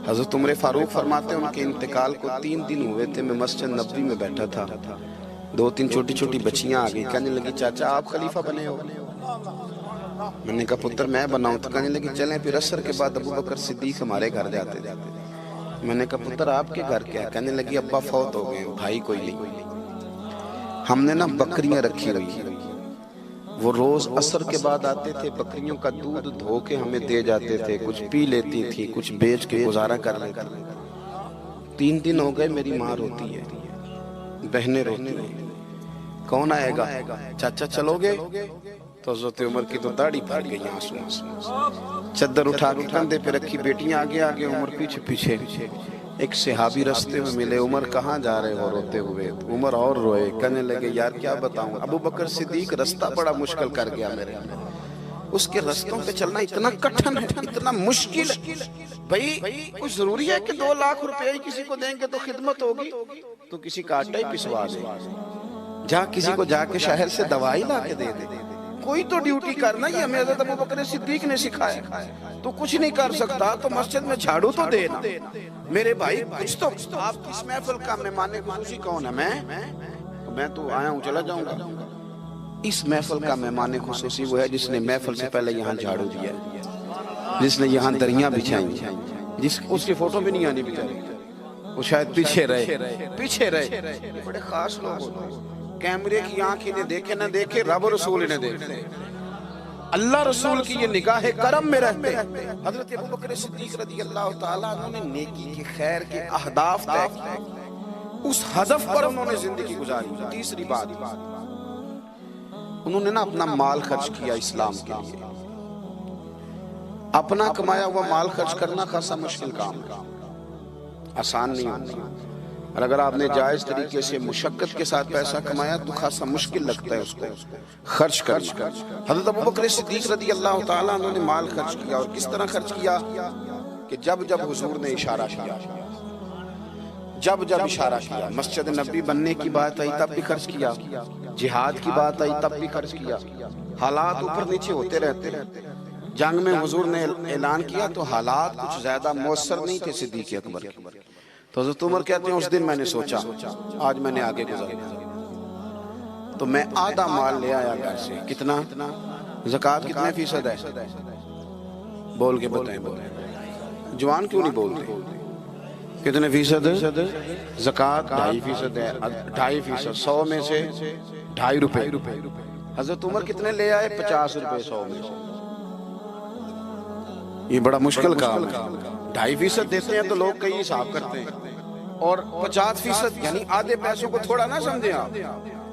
حضرت عمر فاروق فرماتے ہیں ان کے انتقال کو 3 دن ہوئے تھے، میں مسجد نبوی میں بیٹھا تھا، 2-3 چھوٹی چھوٹی بچیاں آ گئی، کہنے لگی چاچا آپ خلیفہ بنے ہو؟ میں نے کہا پتر میں بناؤں؟ تو کہنے لگی چلیں پھر عصر کے بعد ابو بکر صدیق ہمارے گھر جاتے تھے۔ میں نے کہا پتر آپ کے گھر کیا ہے؟ کہنے لگی ابا فوت ہو گئے، بھائی کوئی نہیں، ہم نے نا بکریاں رکھی ہوئی ہیں، وہ روز عصر کے بعد آتے تھے، بکریوں کا دودھ دھو کے ہمیں دے جاتے تھے، کچھ پی لیتی تھی، کچھ بیچ کے گزارا کر لیتی۔ 3 دن ہو گئے، میری ماں روتی ہے، بہنیں روتی ہیں، کون آئے گا؟ چاچا چلو گے؟ تو حضرت عمر کی تو داڑھی پھٹ گئی آنسو آنسو، چادر اٹھا کے کندھے پہ رکھی، بیٹیاں آگے آگے، عمر پیچھے پیچھے۔ ایک صحابی رستے میں ملے، عمر کہاں جا رہے ہو روتے ہوئے؟ عمر اور روئے، کہنے لگے یار کیا بتاؤں، ابو بکر صدیق رستہ بڑا مشکل کر گیا میرے، اس کے رستوں پہ چلنا اتنا کٹھن ہے، اتنا مشکل ہے۔ بھئی کچھ ضروری ہے کہ 2 لاکھ روپے ہی کسی کو دیں گے تو خدمت ہوگی؟ تو کسی کا آٹا ہی پسوا دے، جا کسی کو جا کے شہر سے دوائی لا کے دے دے، کوئی تو ڈیوٹی کرنا، یہ ہمیں حضرت ابو بکر صدیق نے سکھایا۔ تو کچھ نہیں کر سکتا تو مسجد میں جھاڑو تو دینا، میرے بھائی کچھ تو۔ آپ اس محفل کا مہمان خصوصی کون ہے؟ میں تو آیا ہوں چلا جاؤں گا۔ اس محفل کا مہمان خصوصی وہ ہے جس نے محفل سے پہلے یہاں جھاڑو دیا، جس نے یہاں دریاں بچھائیں، اس کی فوٹو بھی نہیں آنی بیچاری، وہ شاید پیچھے رہے۔ بڑے خاص لوگ ہوتے ہیں، کیمرے کی آنکھ انہیں دیکھے نہ دیکھے، رب رسول انہیں دیکھتے، اللہ رسول کی یہ نگاہ کرم میں رہتے۔ حضرت ابو بکر صدیق رضی اللہ تعالیٰ عنہ نے نیکی کے خیر کے اہداف طے کیے، اس ہدف پر انہوں نے زندگی گزاری۔ تیسری بات، انہوں نے نا اپنا مال خرچ کیا اسلام کے لیے۔ اپنا کمایا ہوا مال خرچ کرنا خاصا مشکل کام ہے، آسان نہیں ہوتا، اور اگر آپ نے جائز طریقے سے مشقت کے ساتھ پیسہ کمایا تو خاصا مشکل لگتا ہے اس کو خرچ کرنا۔ حضرت ابو بکر صدیق رضی اللہ تعالیٰ عنہ نے مال خرچ کیا، اور کس طرح خرچ کیا کہ جب حضور نے اشارہ کیا، جب اشارہ کیا، مسجد نبی بننے کی بات آئی تب بھی خرچ کیا، جہاد کی بات آئی تب بھی خرچ کیا۔ حالات اوپر نیچے ہوتے رہتے ہیں، جنگ میں حضور نے اعلان کیا تو حالات کچھ زیادہ مؤثر نہیں تھے صدیق اکبر کے، تو حضرت عمر کہتے ہیں اس دن میں نے سوچا آج میں نے آگے گزرنا، تو میں آدھا مال لے آیا گھر سے۔ کتنا؟ زکوٰۃ کتنے فیصد ہے؟ بول کے بتائیں، جوان کیوں نہیں بولتے؟ کتنے فیصد؟ زکوٰۃ 2.5% ہے، 2.5%، 100 میں سے 2.5 روپے۔ حضرت عمر کتنے لے آئے؟ 50 روپے 100 میں سے۔ یہ بڑا مشکل کام ہے، 2.5% دیتے ہیں تو لوگ کئی حساب کرتے ہیں، اور 50% یعنی آدھے پیسوں کو تھوڑا نہ سمجھیں آپ۔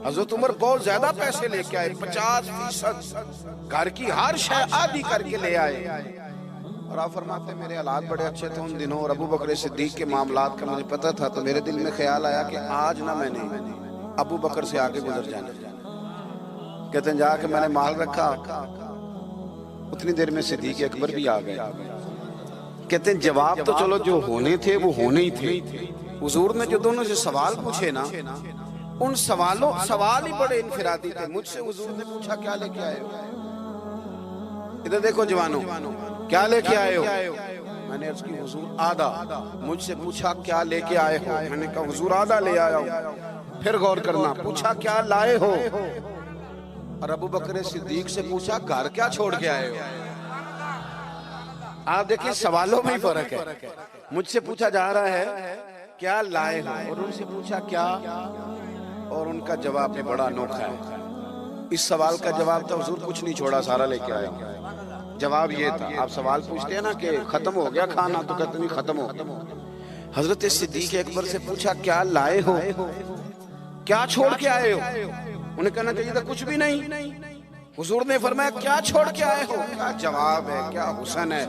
حضرت عمر بہت زیادہ پیسے لے کے آئے، 50%، گھر کی ہر شے آدھی کر کے لے آئے، اور آپ فرماتے ہیں میرے حالات بڑے اچھے تھے ان دنوں، اور ابو بکر صدیق کے معاملات کا مجھے پتہ تھا، تو میرے دل میں خیال آیا کہ آج نہ میں نے ابو بکر سے آگے گزر جانا۔ کہتے ہیں جا کے میں نے مال رکھا، اتنی دیر میں صدیق اکبر بھی آ گئے۔ کہتے ہیں جواب تو چلو جو ہونے تھے وہ ہونے ہی تھے، حضور نے جو دونوں سے سوال پوچھے نا، ان سوال ہی بڑے انفرادی تھے۔ مجھ سے حضور نے پوچھا کیا لے کے آئے ہو؟ ادھر دیکھو جوانوں، کیا لے کے آئے ہو؟ میں نے عرض کی حضور آدھا۔ مجھ سے پوچھا کیا لے کے آئے ہو؟ میں نے کہا حضور آدھا لے آیا ہوں۔ پھر غور کرنا، پوچھا کیا لائے ہو؟ اور ابو بکر صدیق سے پوچھا گھر کیا چھوڑ کے آئے ہو؟ آپ دیکھیں سوالوں میں ہی فرق ہے، مجھ سے پوچھا جا رہا ہے کیا لائے ہو، اور ان سے پوچھا کیا، اور ان کا جواب بھی بڑا انوکھا ہے۔ اس سوال کا جواب تھا حضور کچھ نہیں چھوڑا، سارا لے کے آیا ہوں۔ جواب یہ تھا، آپ سوال پوچھتے ہیں نا کہ ختم ہو گیا کھانا، تو کہتے نہیں ختم ہو گیا۔ حضرت صدیق اکبر سے پوچھا کیا لائے ہو، کیا چھوڑ کے آئے ہو؟ انہیں کہنا چاہیے تھا کچھ بھی نہیں۔ حضور نے فرمایا کیا چھوڑ کے آئے ہو؟ کیا جواب ہے، کیا حسن ہے،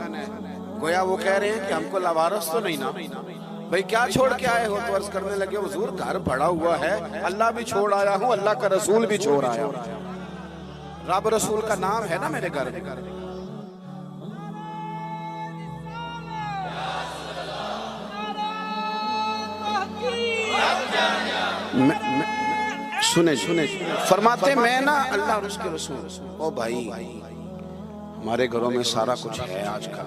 گویا وہ کہہ رہے ہیں کہ ہم کو لاوارث تو نہیں نا بھئی، کیا چھوڑ کے آئے ہو؟ تو عرض کرنے لگے حضور گھر بڑا ہوا ہے، اللہ بھی چھوڑ آیا ہوں، اللہ کا رسول بھی چھوڑ آیا ہوں، رب رسول کا نام ہے نا میرے گھر میں۔ سنے فرماتے میں نا اللہ اور اس کے رسول، او بھائی ہمارے گھروں میں سارا کچھ ہے آج کل،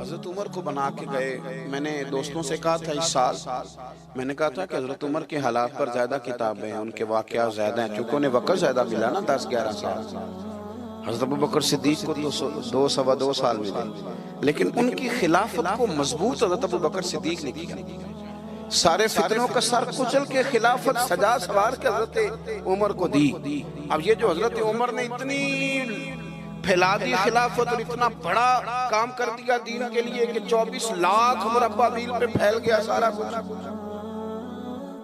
حضرت عمر کو بنا کے گئے. میں نے دوستوں سے کہا تھا اس سال میں نے کہا تھا کہ حضرت عمر کے حالات پر زیادہ کتابیں ہیں, ان کے واقعات زیادہ ہیں, چونکہ انہیں وقت زیادہ ملا نا 10-11 سال. حضرت ابوبکر صدیق کو تو 2 سال ملے, لیکن ان کی خلافت کو مضبوط حضرت ابوبکر صدیق نے کیا. سارے فتنوں کا سر کچل کے خلافت سجا سوار کے حضرت عمر کو دی. اب یہ جو حضرت عمر نے اتنی پھیلا دی خلافت اور اتنا بڑا کام کر دیا دین کے لیے کہ 24 لاکھ مربع میل پہ پھیل گیا سارا کچھ,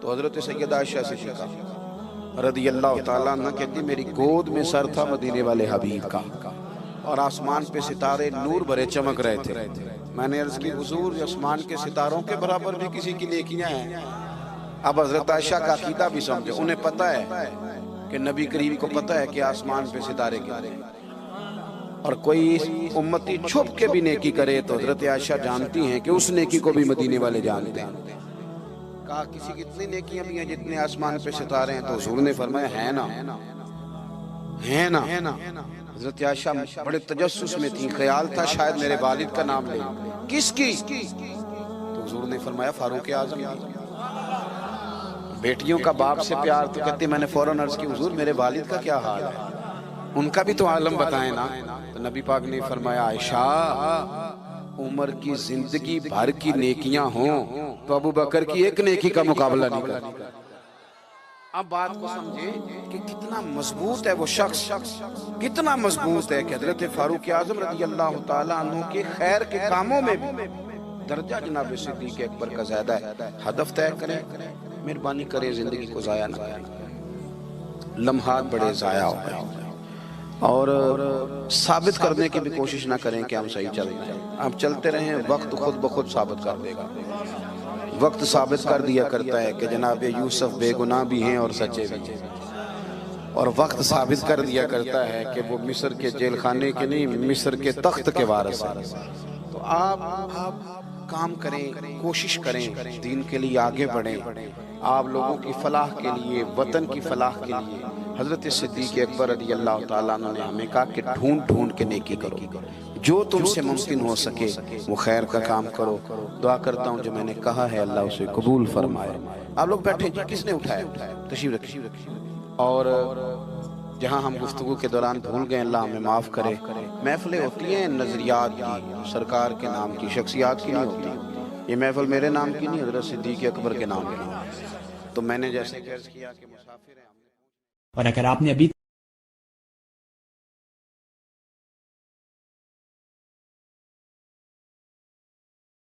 تو حضرت سیدہ عائشہ صدیقہ رضی اللہ تعالیٰ عنہ کہتی میری گود میں سر تھا مدینے والے حبیب کا, اور آسمان پہ ستارے نور بھرے چمک رہے تھے. میں نے عرض کی حضور آسمان کے ستاروں کے برابر بھی کسی کی نیکیاں ہیں. اب حضرت عائشہ کا عقیدہ بھی سمجھے, انہیں پتہ ہے کہ نبی کریم کو پتہ ہے کہ آسمان پہ ستارے گرے, اور کوئی امتی چھپ کے بھی نیکی کرے تو حضرت عائشہ جانتی ہیں کہ اس نیکی کو بھی مدینے والے جانتے ہیں. کہا کسی کی اتنی نیکیاں بھی ہیں جتنے آسمان پہ ستارے ہیں, تو حضور نے فرمایا ہے نا. حضرت عائشہ بڑے تجسس میں تھی, خیال تھا شاید میرے والد کا نام لے. کس کی؟ تو حضور نے فرمایا فاروق اعظم کی. بیٹیوں کا باپ سے پیار, تو کہتے میں نے فوراً عرض کی حضور میرے والد کا کیا حال ہے, ان کا بھی تو عالم بتائیں نا. تو نبی پاک نے فرمایا عائشہ عمر کی زندگی بھر کی نیکیاں ہوں تو ابوبکر کی ایک نیکی کا مقابلہ نہیں کرتی. اب بات کو سمجھے کہ کتنا مضبوط ہے وہ شخص, کتنا مضبوط ہے کہ حضرت فاروق اعظم رضی اللہ تعالیٰ عنہ کے خیر کے کاموں میں بھی درجہ جناب صدیق اکبر کا زیادہ ہے. ہدف طے کریں, مہربانی کریں زندگی کو ضائع نہ کریں. لمحات بڑے ضائع ہو گئے, اور ثابت کرنے کی بھی کوشش نہ کریں کہ ہم صحیح چل رہے ہیں. آپ چلتے رہیں, وقت خود بخود ثابت کر دے گا. وقت ثابت کر دیا کرتا ہے کہ جناب یوسف بے گناہ بھی ہیں اور سچے بھی ہیں, اور وقت ثابت کر دیا کرتا ہے کہ وہ مصر کے جیل خانے کے نہیں مصر کے تخت کے وارث ہیں. تو آپ کام کریں, کوشش کریں, دین کے لیے آگے بڑھیں. آپ لوگوں کی فلاح کے لیے, وطن کی فلاح کے لیے حضرت صدیق اکبر رضی اللہ تعالیٰ عنہ نے ہمیں کہا کہ ڈھونڈ کے نیکی کرو, جو تم سے ممکن ہو سکے وہ خیر کا کام کرو. دعا کرتا ہوں جو میں نے کہا ہے اللہ اسے قبول فرمائے. آپ لوگ بیٹھے جی, کس نے اٹھایا؟ تشریف رکھیے. اور جہاں ہم گفتگو کے دوران بھول گئے اللہ ہمیں معاف کرے. محفلیں ہوتی ہیں نظریات کی, سرکار کے نام کی, شخصیات کی نہیں ہوتی. یہ محفل میرے نام کی نہیں, حضرت صدیق اکبر کے نام کی. تو میں نے جیسے عرض کیا کہ مسافر ہیں. اور اگر آپ نے ابھی